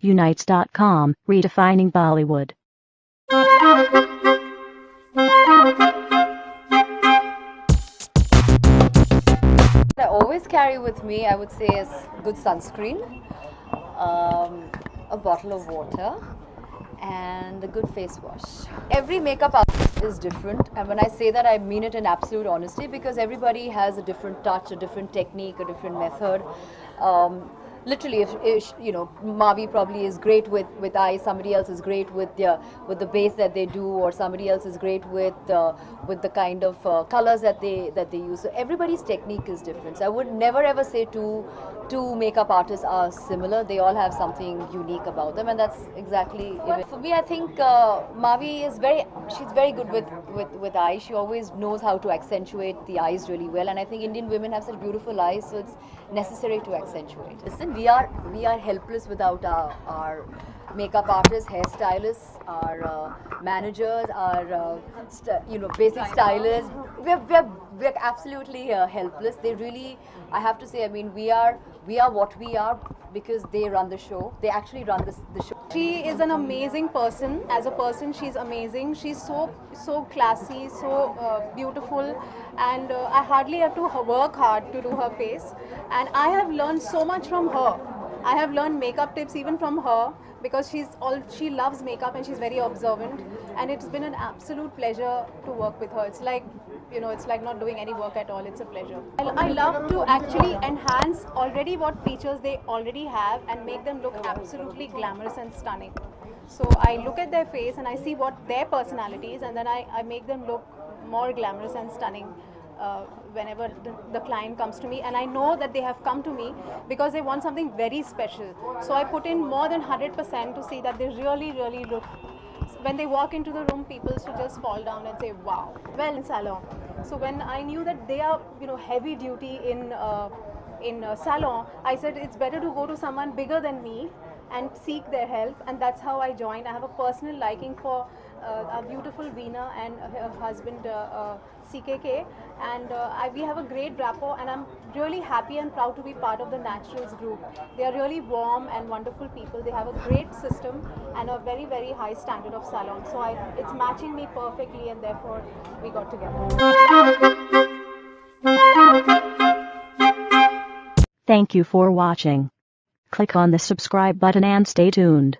Unites.com, redefining Bollywood. I always carry with me, I would say, is good sunscreen, a bottle of water, and a good face wash. Every makeup artist is different, and when I say that, I mean it in absolute honesty because everybody has a different touch, a different technique, a different method. Literally, if you know, Mavi probably is great with eyes. Somebody else is great with the base that they do, or somebody else is great with the kind of colors that they use. So everybody's technique is different. So I would never ever say two makeup artists are similar. They all have something unique about them, and that's exactly it. For me, I think Mavi is she's very good with eyes. She always knows how to accentuate the eyes really well, and I think Indian women have such beautiful eyes, so it's necessary to accentuate. Listen, we are helpless without our makeup artists, hairstylists, our managers, our basic stylists. We're absolutely helpless. They really, I have to say, I mean, we are what we are because they run the show. They actually run the show. She is an amazing person. As a person, she's amazing. She's so classy, so beautiful, and I hardly have to work hard to do her face. And I have learned so much from her. I have learned makeup tips even from her because she loves makeup and she's very observant. And it's been an absolute pleasure to work with her. It's like, you know, it's like not doing any work at all. It's a pleasure. I love to actually enhance already what features they already have and make them look absolutely glamorous and stunning. So I look at their face and I see what their personality is, and then I make them look more glamorous and stunning whenever the client comes to me. And I know that they have come to me because they want something very special. So I put in more than 100% to see that they really look. When they walk into the room, people should just fall down and say, wow. Well, in salon. So when I knew that they are, you know, heavy duty in salon, I said it's better to go to someone bigger than me and seek their help, and that's how I joined. I have a personal liking for our beautiful Veena and her husband CKK, and we have a great rapport, and I'm really happy and proud to be part of the Naturals group. They are really warm and wonderful people. They have a great system and a very high standard of salon. So it's matching me perfectly, and therefore we got together. Thank you for watching. Click on the subscribe button and stay tuned.